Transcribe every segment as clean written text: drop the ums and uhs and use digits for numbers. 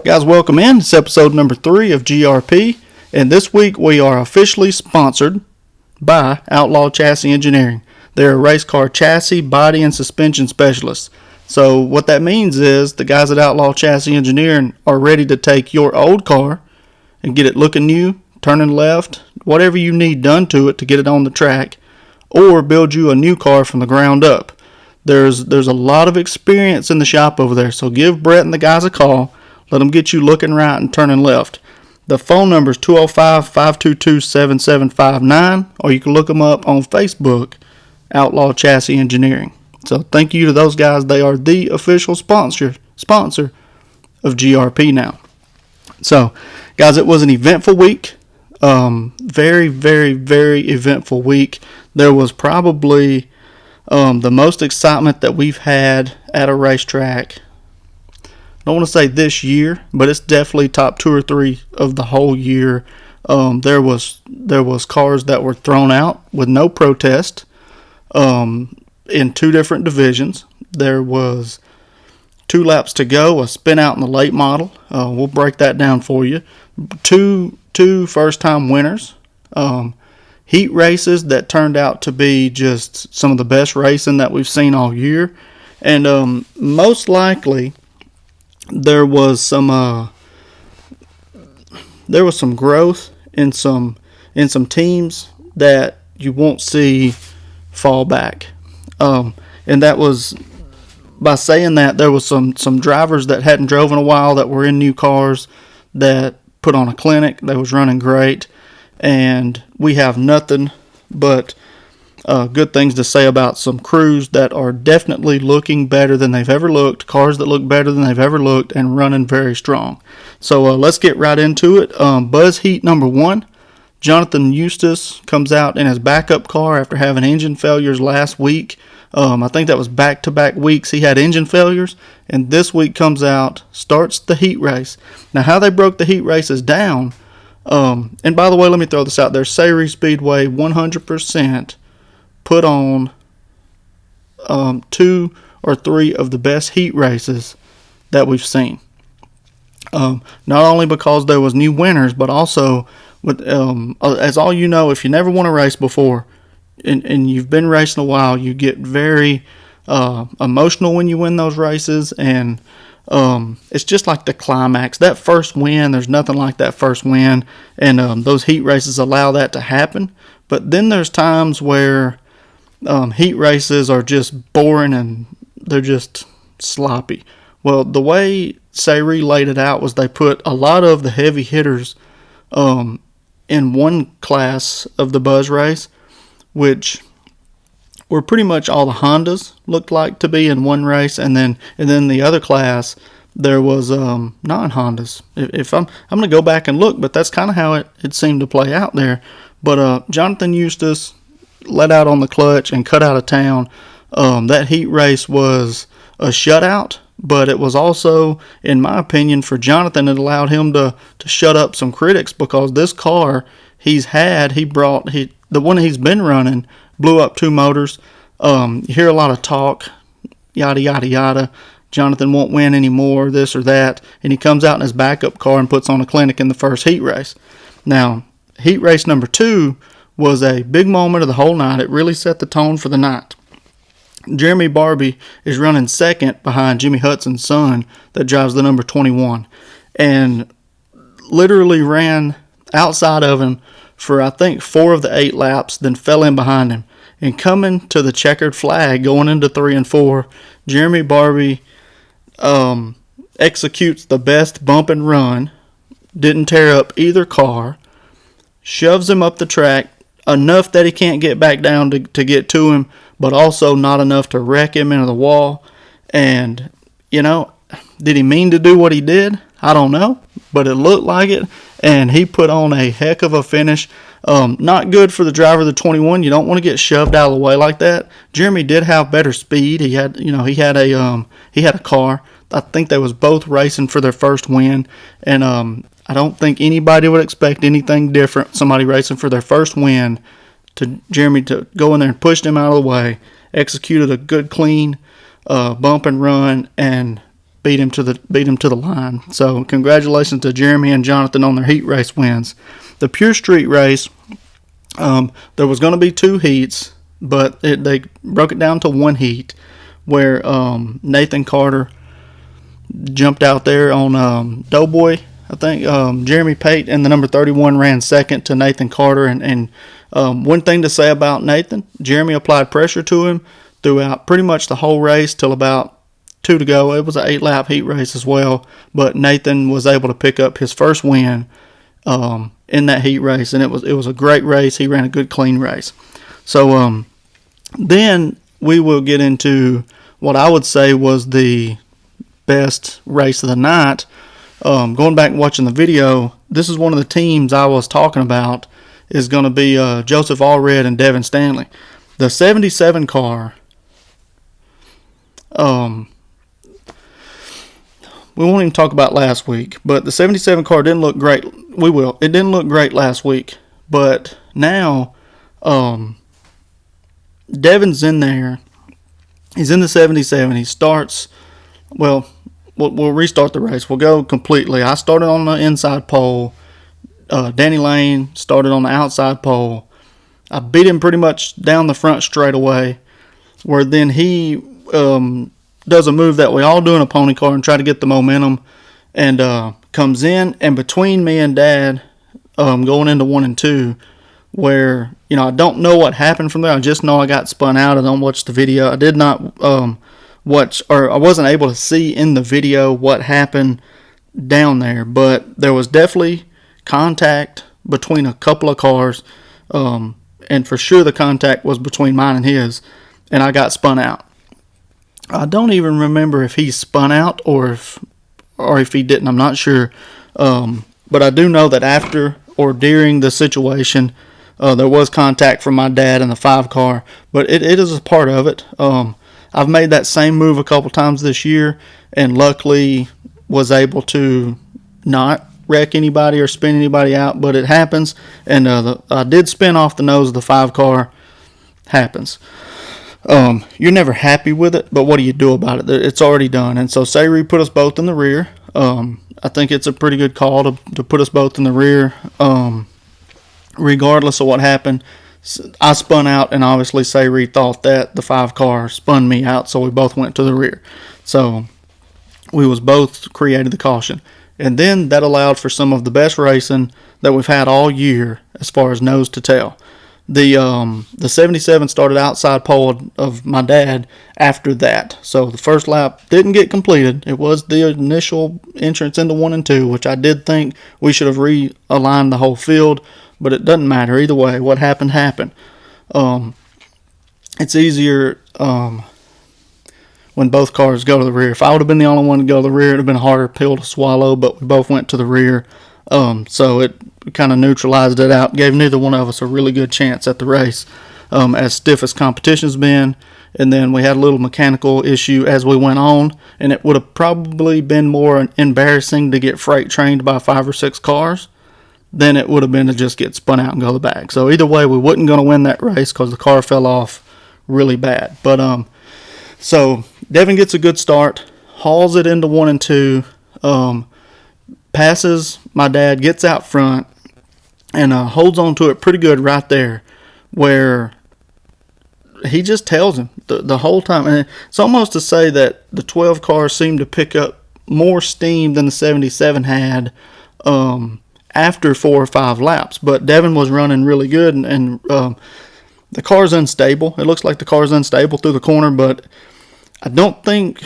Guys, welcome in. It's episode number 3 of GRP, and this week we are officially sponsored by Outlaw Chassis Engineering. They're a race car chassis, body, and suspension specialists. So what that means is the guys at Outlaw Chassis Engineering are ready to take your old car and get it looking new, turning left, whatever you need done to it to get it on the track, or build you a new car from the ground up. There's a lot of experience in the shop over there, so give Brett and the guys a call. Let them get you looking right and turning left. The phone number is 205-522-7759, or you can look them up on Facebook, Outlaw Chassis Engineering. So thank you to those guys. They are the official sponsor of GRP now. So, guys, it was an eventful week. Very, very, very eventful week. There was probably the most excitement that we've had at a racetrack. I don't want to say this year, but it's definitely top 2 or 3 of the whole year. There was cars that were thrown out with no protest in 2 different divisions. There was 2 laps to go, a spin out in the late model. We'll break that down for you. Two first-time winners. Heat races that turned out to be just some of the best racing that we've seen all year. And most likely there was some growth in some teams that you won't see fall back. And that was, by saying that, there was some drivers that hadn't drove in a while that were in new cars that put on a clinic that was running great. And we have nothing but good things to say about some crews that are definitely looking better than they've ever looked, cars that look better than they've ever looked, and running very strong. So let's get right into it. Buzz Heat number 1. Jonathan Eustace comes out in his backup car after having engine failures last week. I think that was back-to-back weeks he had engine failures, and this week comes out, starts the heat race. Now, how they broke the heat races down, and by the way, let me throw this out there. Sayre Speedway 100% put on 2 or 3 of the best heat races that we've seen. Not only because there was new winners, but also with as all you know, if you never won a race before and you've been racing a while, you get very emotional when you win those races, and it's just like the climax. That first win, there's nothing like that first win, and those heat races allow that to happen. But then there's times where heat races are just boring and they're just sloppy. Well, the way Sayre laid it out was they put a lot of the heavy hitters in one class of the Buzz race, which were pretty much all the Hondas looked like to be in one race, and then the other class there was non-Hondas. If I'm going to go back and look, but that's kind of how it seemed to play out there. But Jonathan Eustace let out on the clutch and cut out of town. That heat race was a shutout, but it was also, in my opinion, for Jonathan, it allowed him to shut up some critics, because this car the one he's been running blew up 2 motors. You hear a lot of talk, yada, yada, yada. Jonathan won't win anymore, this or that. And he comes out in his backup car and puts on a clinic in the first heat race. Now, heat race number 2 was a big moment of the whole night. It really set the tone for the night. Jeremy Barbie is running second behind Jimmy Hudson's son that drives the number 21, and literally ran outside of him for, I think, 4 of the 8 laps, then fell in behind him. And coming to the checkered flag going into 3 and 4, Jeremy Barbie executes the best bump and run, didn't tear up either car, shoves him up the track, enough that he can't get back down to get to him, but also not enough to wreck him into the wall. And, did he mean to do what he did? I don't know, but it looked like it, and he put on a heck of a finish. Not good for the driver of the 21. You don't want to get shoved out of the way like that. Jeremy did have better speed. He had a car. I think they was both racing for their first win, and I don't think anybody would expect anything different. Somebody racing for their first win, to Jeremy to go in there and push them out of the way, executed a good, clean bump and run, and beat him to the line. So congratulations to Jeremy and Jonathan on their heat race wins. The pure street race, there was going to be 2 heats, but they broke it down to 1 heat, where Nathan Carter jumped out there on Doughboy. I think Jeremy Pate and the number 31 ran second to Nathan Carter. And one thing to say about Nathan, Jeremy applied pressure to him throughout pretty much the whole race till about 2 to go. It was an 8-lap heat race as well, but Nathan was able to pick up his first win in that heat race, and it was a great race. He ran a good, clean race. So then we will get into what I would say was the best race of the night. Going back and watching the video, this is one of the teams I was talking about is going to be Joseph Allred and Devin Stanley. The 77 car, we won't even talk about last week, but the 77 car didn't look great. We will. It didn't look great last week, but now Devin's in there. He's in the 77. He starts, well, we'll restart the race. We'll go completely. I started on the inside pole. Danny Lane started on the outside pole. I beat him pretty much down the front straightaway, where then he does a move that we all do in a pony car and try to get the momentum, and comes in, and between me and Dad, going into 1 and 2, where, I don't know what happened from there. I just know I got spun out. I don't watch the video. I did not watch, or I wasn't able to see in the video what happened down there, but there was definitely contact between a couple of cars, and for sure the contact was between mine and his, and I got spun out. I don't even remember if he spun out or if he didn't. I'm not sure, but I do know that after or during the situation, there was contact from my dad in the 5 car, but it is a part of it. I've made that same move a couple times this year, and luckily was able to not wreck anybody or spin anybody out, but it happens, and I did spin off the nose of the 5 car. Happens. You're never happy with it, but what do you do about it? It's already done, and so Sayri put us both in the rear. I think it's a pretty good call to put us both in the rear, regardless of what happened. I spun out, and obviously Sayri thought that the 5 car spun me out, so we both went to the rear. So we was both created the caution. And then that allowed for some of the best racing that we've had all year as far as nose to tail. The 77 started outside pole of my dad after that. So the first lap didn't get completed. It was the initial entrance into 1 and 2, which I did think we should have realigned the whole field, but it doesn't matter either way. What happened happened. It's easier when both cars go to the rear. If I would have been the only one to go to the rear, it would have been a harder pill to swallow, but we both went to the rear. So it kind of neutralized it out, gave neither one of us a really good chance at the race, as stiff as competition's been. And then we had a little mechanical issue as we went on, and it would have probably been more embarrassing to get freight trained by 5 or 6 cars than it would have been to just get spun out and go the back. So either way, we wasn't going to win that race because the car fell off really bad. But so Devin gets a good start, hauls it into 1 and 2, passes my dad, gets out front, and holds on to it pretty good right there, where he just tells him the whole time. And it's almost to say that the 12 car seemed to pick up more steam than the 77 had after 4 or 5 laps. But Devin was running really good, and the car's unstable. It looks like the car's unstable through the corner, but I don't think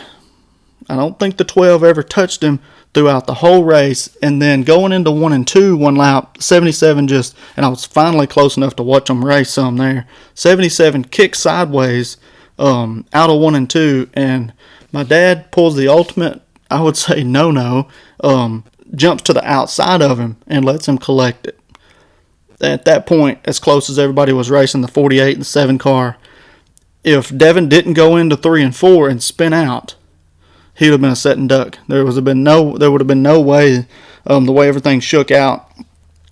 the 12 ever touched him throughout the whole race. And then going into 1 and 2, 1 lap, 77 just, and I was finally close enough to watch them race some there. 77 kicks sideways out of 1 and 2, and my dad pulls the ultimate, I would say no, jumps to the outside of him and lets him collect it. At that point, as close as everybody was racing the 48 and 7 car, if Devin didn't go into 3 and 4 and spin out, he would have been a setting duck. There would have been no way, the way everything shook out,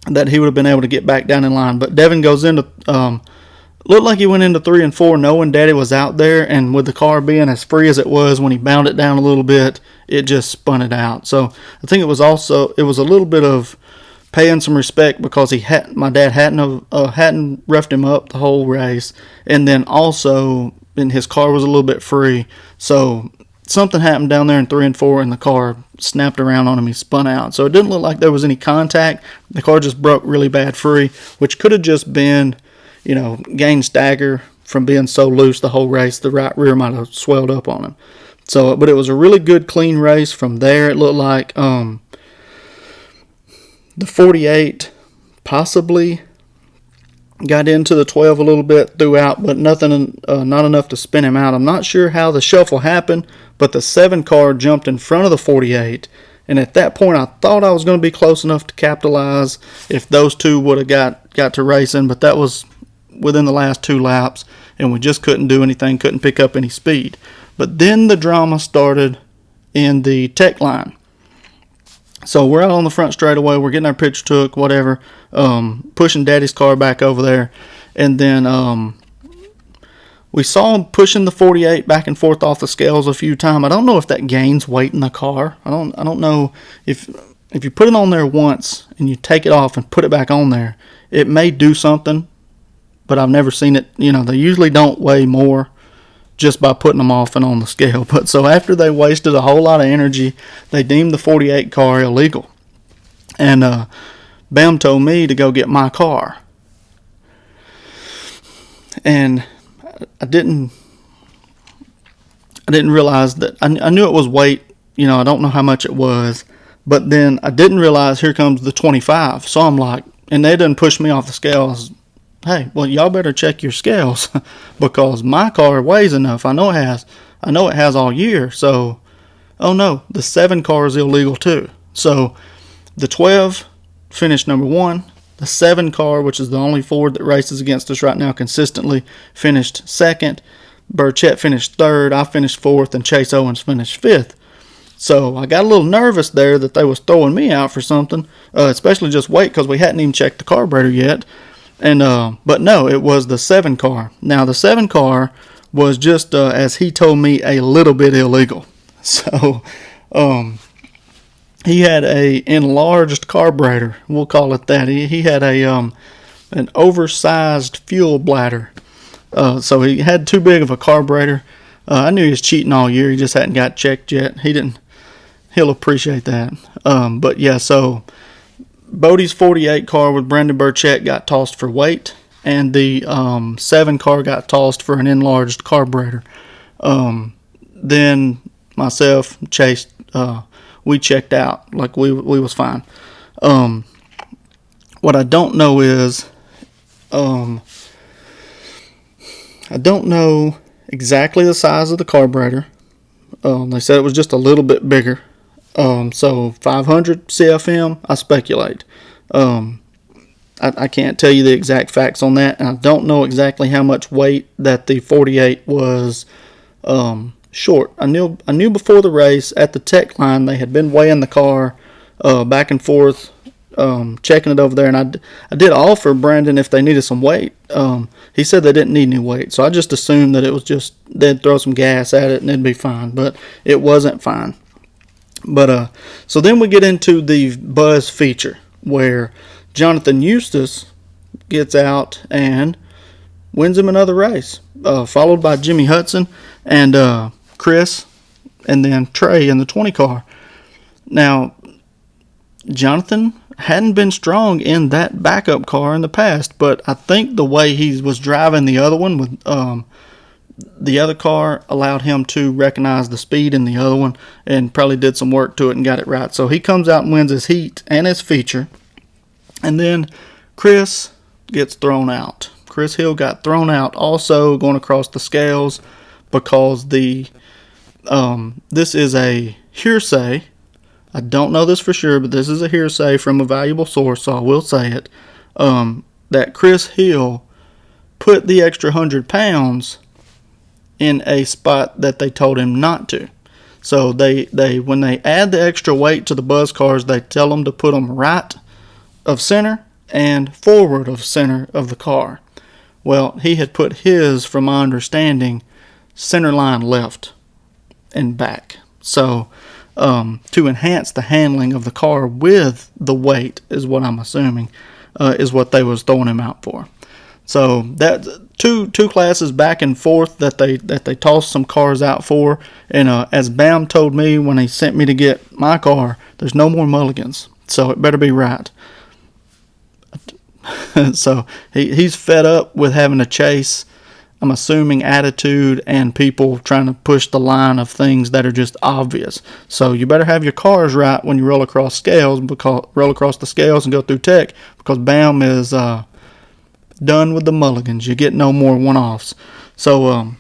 that he would have been able to get back down in line. But Devin goes into Looked like he went into 3 and 4 knowing Daddy was out there, and with the car being as free as it was, when he bound it down a little bit, it just spun it out. So I think it was a little bit of paying some respect, because my dad hadn't roughed him up the whole race, and then also and his car was a little bit free. So something happened down there in 3 and 4, and the car snapped around on him. He spun out. So it didn't look like there was any contact. The car just broke really bad free, which could have just been, gain stagger from being so loose the whole race. The right rear might have swelled up on him. So, but it was a really good, clean race. From there, it looked like the 48 possibly got into the 12 a little bit throughout, but nothing, not enough to spin him out. I'm not sure how the shuffle happened, but the 7 car jumped in front of the 48, and at that point I thought I was going to be close enough to capitalize if those two would have got to racing, but that was within the last 2 laps, and we just couldn't do anything, couldn't pick up any speed. But then the drama started in the tech line. So we're out on the front straightaway, we're getting our picture took, whatever, pushing Daddy's car back over there, and then we saw him pushing the 48 back and forth off the scales a few times. I don't know if that gains weight in the car. I don't know if you put it on there once and you take it off and put it back on there, it may do something, but I've never seen it. They usually don't weigh more just by putting them off and on the scale. But so after they wasted a whole lot of energy, they deemed the 48 car illegal. And Bam told me to go get my car. And I didn't realize that. I knew it was weight. I don't know how much it was. But then I didn't realize here comes the 25. So I'm like, and they didn't push me off the scales. Hey, well, y'all better check your scales because my car weighs enough. I know it has all year. So, oh no, the 7 car is illegal too. So the 12 finished number 1. The 7 car, which is the only Ford that races against us right now consistently, finished 2nd. Burchett finished 3rd. I finished 4th, and Chase Owens finished 5th. So I got a little nervous there that they was throwing me out for something, especially just weight, because we hadn't even checked the carburetor yet. And but no, it was the 7 car. Now the 7 car was just, as he told me, a little bit illegal. So he had a enlarged carburetor. We'll call it that. He had an oversized fuel bladder. So he had too big of a carburetor. I knew he was cheating all year. He just hadn't got checked yet. He'll appreciate that. But yeah, so Bodie's 48 car with Brendan Burchett got tossed for weight, and the 7 car got tossed for an enlarged carburetor. Then myself, Chase, we checked out. Like we was fine. What I don't know is, I don't know exactly the size of the carburetor. They said it was just a little bit bigger. So 500 CFM, I speculate. I can't tell you the exact facts on that, and I don't know exactly how much weight that the 48 was short. I knew before the race at the tech line they had been weighing the car back and forth, checking it over there, and I did offer Brandon if they needed some weight. He said they didn't need any weight, so I just assumed that it was just they'd throw some gas at it and it'd be fine, but it wasn't fine. But so then we get into the Buzz feature where Jonathan Eustace gets out and wins him another race, followed by Jimmy Hudson and Chris, and then Trey in the 20 car. Now, Jonathan hadn't been strong in that backup car in the past, but I think the way he was driving the other one with the other car allowed him to recognize the speed in the other one and probably did some work to it and got it right. So he comes out and wins his heat and his feature. And then Chris gets thrown out. Chris Hill got thrown out also going across the scales because this is a hearsay. I don't know this for sure, but this is a hearsay from a valuable source, so I will say it, that Chris Hill put the extra 100 pounds in a spot that they told him not to. So they when they add the extra weight to the Buzz cars, they tell them to put them right of center and forward of center of the car. Well, he had put his, from my understanding, center line left and back. So to enhance the handling of the car with the weight is what I'm assuming is what they was throwing him out for. So that two classes back and forth that they tossed some cars out for. And as Bam told me when he sent me to get my car, there's no more mulligans, so it better be right. So he's fed up with having to chase, I'm assuming, attitude and people trying to push the line of things that are just obvious. So you better have your cars right when you roll across the scales and go through tech, because Bam is done with the mulligans. You get no more one-offs. So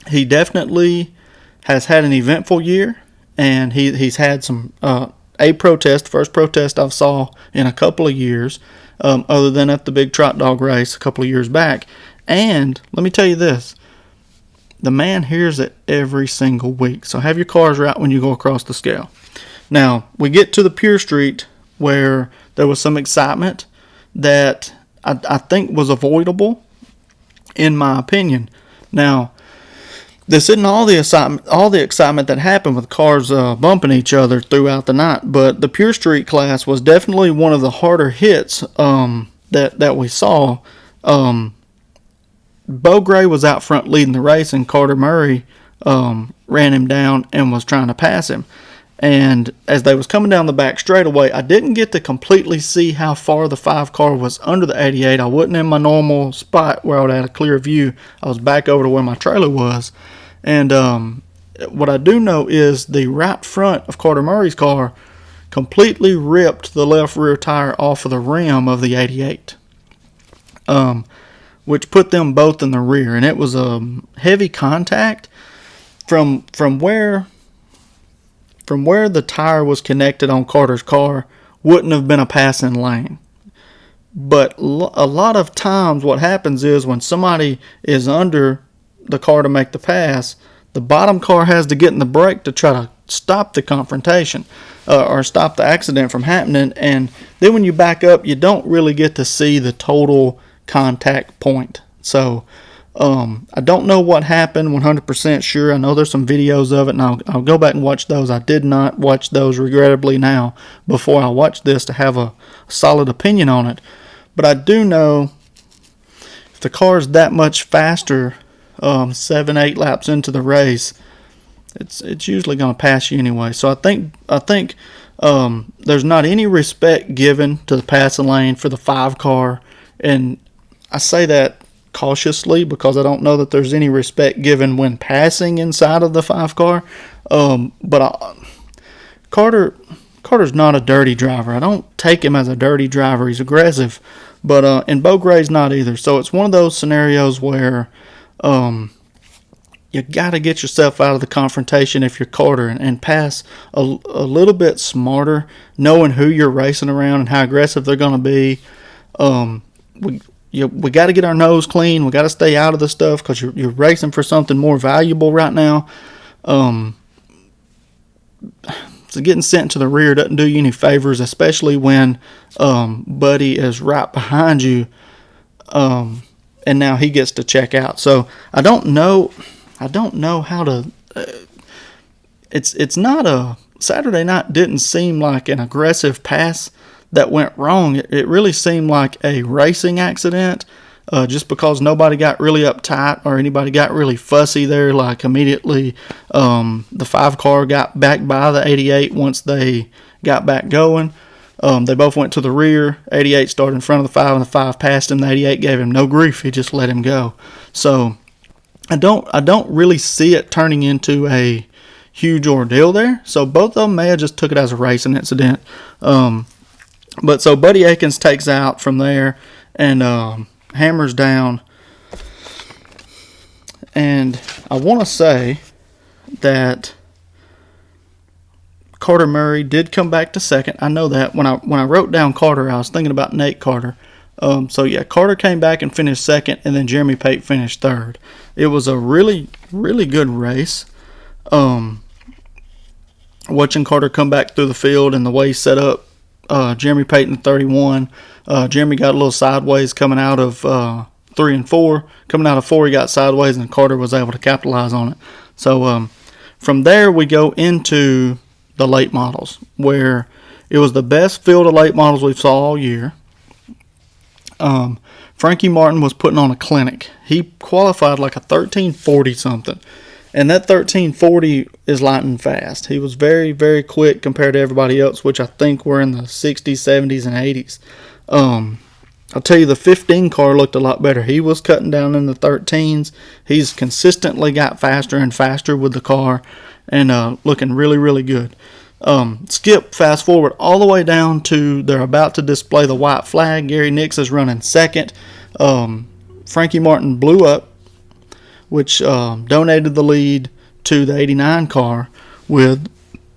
he definitely has had an eventful year, and he's had some first protest I've saw in a couple of years, other than at the big trot dog race a couple of years back. And let me tell you this, the man hears it every single week. So have your cars right when you go across the scale. Now, we get to the Pure Street where there was some excitement that I think was avoidable, in my opinion. Now, this isn't all the excitement that happened with cars bumping each other throughout the night, but the Pure Street class was definitely one of the harder hits that we saw. Bo Gray was out front leading the race, and Carter Murray ran him down and was trying to pass him. And as they was coming down the back straightaway, I didn't get to completely see how far the 5 car was under the 88. I wasn't in my normal spot where I would have a clear view. I was back over to where my trailer was. And what I do know is the right front of Carter Murray's car completely ripped the left rear tire off of the rim of the 88, which put them both in the rear. And it was a heavy contact from where the tire was connected on Carter's car. Wouldn't have been a passing lane. But a lot of times what happens is when somebody is under the car to make the pass, the bottom car has to get in the brake to try to stop the confrontation or stop the accident from happening. And then when you back up, you don't really get to see the total contact point. So I don't know what happened 100% sure. I know there's some videos of it, and I'll go back and watch those. I did not watch those, regrettably, now before I watched this to have a solid opinion on it. But I do know if the car is that much faster 7-8 laps into the race, it's usually going to pass you anyway. So I think there's not any respect given to the passing lane for the 5 car, and I say that cautiously because I don't know that there's any respect given when passing inside of the 5 car. But Carter's not a dirty driver. I don't take him as a dirty driver. He's aggressive, but and Bo Gray's not either. So it's one of those scenarios where you got to get yourself out of the confrontation if you're Carter and pass a little bit smarter, knowing who you're racing around and how aggressive they're going to be. We got to get our nose clean. We got to stay out of the stuff because you're racing for something more valuable right now. So getting sent to the rear doesn't do you any favors, especially when Buddy is right behind you, and now he gets to check out. So I don't know how to. It's not a Saturday night. Didn't seem like an aggressive pass that went wrong. It really seemed like a racing accident, just because nobody got really uptight or anybody got really fussy there. Like immediately, the 5 car got back by the 88 once they got back going. They both went to the rear. 88 started in front of the 5, and the 5 passed him. The 88 gave him no grief. He just let him go. So I don't really see it turning into a huge ordeal there. So both of them may have just took it as a racing incident. But so Buddy Akins takes out from there and hammers down. And I want to say that Carter Murray did come back to second. I know that. When I wrote down Carter, I was thinking about Nate Carter. So yeah, Carter came back and finished second, and then Jeremy Pate finished third. It was a really, really good race. Watching Carter come back through the field and the way he set up Jeremy Pate in 31. Jeremy got a little sideways coming out of 3 and 4. Coming out of 4, he got sideways, and Carter was able to capitalize on it. So from there, we go into the late models, where it was the best field of late models we saw all year. Frankie Martin was putting on a clinic. He qualified like a 1340 something. And that 1340 is lightning fast. He was very, very quick compared to everybody else, which I think were in the 60s, 70s, and 80s. I'll tell you, the 15 car looked a lot better. He was cutting down in the 13s. He's consistently got faster and faster with the car, and looking really, really good. Skip fast forward all the way down to they're about to display the white flag. Gary Nix is running second. Frankie Martin blew up, which donated the lead to the 89 car with,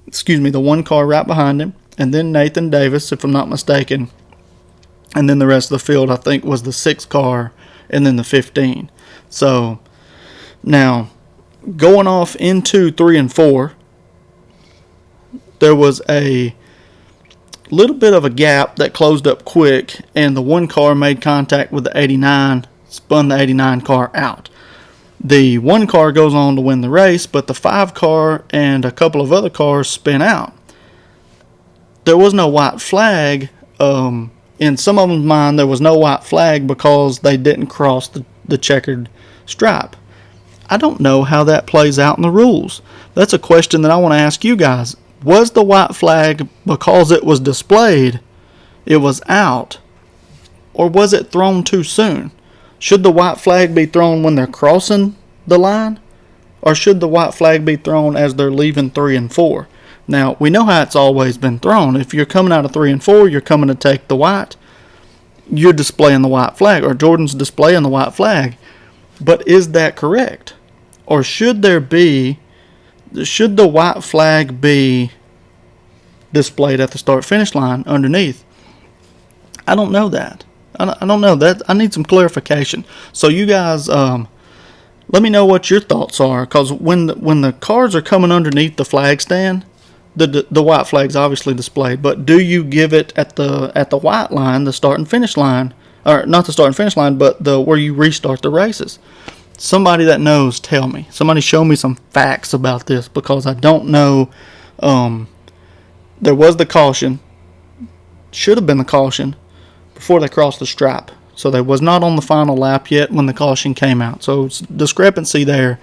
the one car right behind him, and then Nathan Davis, if I'm not mistaken, and then the rest of the field, I think, was the 6 car and then the 15. So now going off into 3 and 4, there was a little bit of a gap that closed up quick, and the one car made contact with the 89, spun the 89 car out. The one car goes on to win the race, but the 5 car and a couple of other cars spin out. There was no white flag. In some of them's mind, there was no white flag because they didn't cross the checkered stripe. I don't know how that plays out in the rules. That's a question that I want to ask you guys. Was the white flag because it was displayed, it was out, or was it thrown too soon? Should the white flag be thrown when they're crossing the line, or should the white flag be thrown as they're leaving 3 and 4? Now, we know how it's always been thrown. If you're coming out of 3 and 4, you're coming to take the white, you're displaying the white flag, or Jordan's displaying the white flag. But is that correct? Or should the white flag be displayed at the start-finish line underneath? I don't know that. I don't know that. I need some clarification. So you guys, let me know what your thoughts are, because when the cars are coming underneath the flag stand, the white flag's obviously displayed. But do you give it at the white line, the start and finish line, or not the start and finish line, but where you restart the races? Somebody that knows, tell me. Somebody show me some facts about this, because I don't know. There was the caution, should have been the caution, before they crossed the stripe. So they was not on the final lap yet when the caution came out. So it's discrepancy there.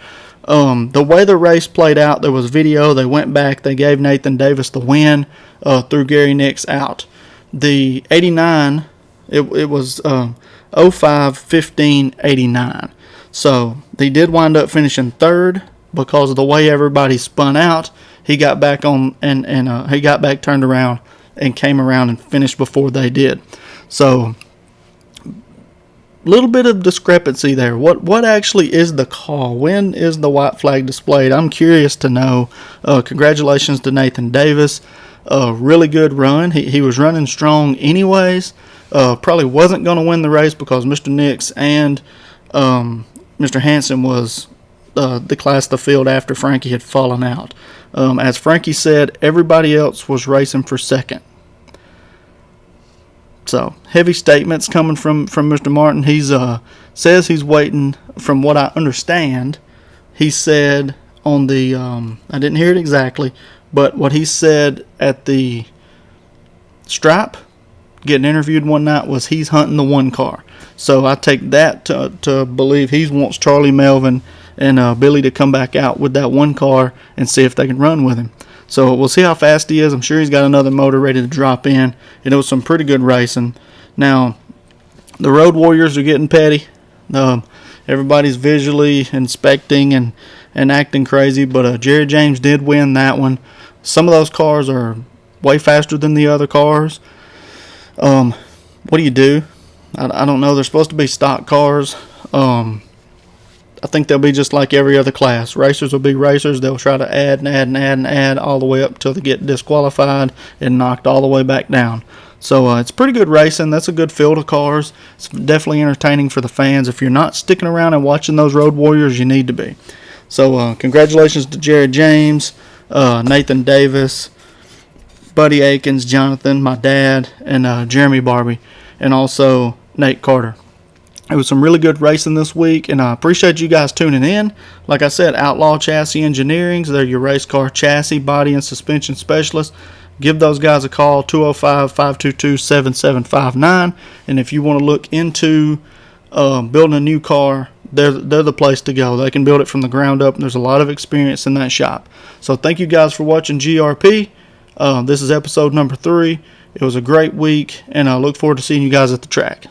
The way the race played out, there was video. They went back. They gave Nathan Davis the win, threw Gary Nix out. The 89, it was 05-15-89. So they did wind up finishing third because of the way everybody spun out. He got back on and he got back turned around and came around and finished before they did. So little bit of discrepancy there. What actually is the call? When is the white flag displayed? I'm curious to know. Congratulations to Nathan Davis. Really good run. He was running strong anyways. Probably wasn't going to win the race because Mr. Nix and Mr. Hansen was the class of the field after Frankie had fallen out. As Frankie said, everybody else was racing for second. So, heavy statements coming from Mr. Martin. He's says he's waiting, from what I understand. He said on the, I didn't hear it exactly, but what he said at the stripe, getting interviewed one night, was he's hunting the one car. So, I take that to believe he wants Charlie Melvin and Billy to come back out with that one car and see if they can run with him. So we'll see how fast he is. I'm sure he's got another motor ready to drop in. And it was some pretty good racing. Now, the Road Warriors are getting petty. Everybody's visually inspecting and acting crazy. But Jerry James did win that one. Some of those cars are way faster than the other cars. What do you do? I don't know. They're supposed to be stock cars. I think they'll be just like every other class. Racers will be racers. They'll try to add and add and add and add all the way up until they get disqualified and knocked all the way back down. So it's pretty good racing. That's a good field of cars. It's definitely entertaining for the fans. If you're not sticking around and watching those Road Warriors, you need to be. So congratulations to Jerry James, Nathan Davis, Buddy Akins, Jonathan, my dad, and Jeremy Barbie, and also Nate Carter. It was some really good racing this week, and I appreciate you guys tuning in. Like I said, Outlaw Chassis Engineering, they're your race car chassis, body, and suspension specialists. Give those guys a call, 205-522-7759. And if you want to look into building a new car, they're the place to go. They can build it from the ground up, and there's a lot of experience in that shop. So thank you guys for watching GRP. This is episode number 3. It was a great week, and I look forward to seeing you guys at the track.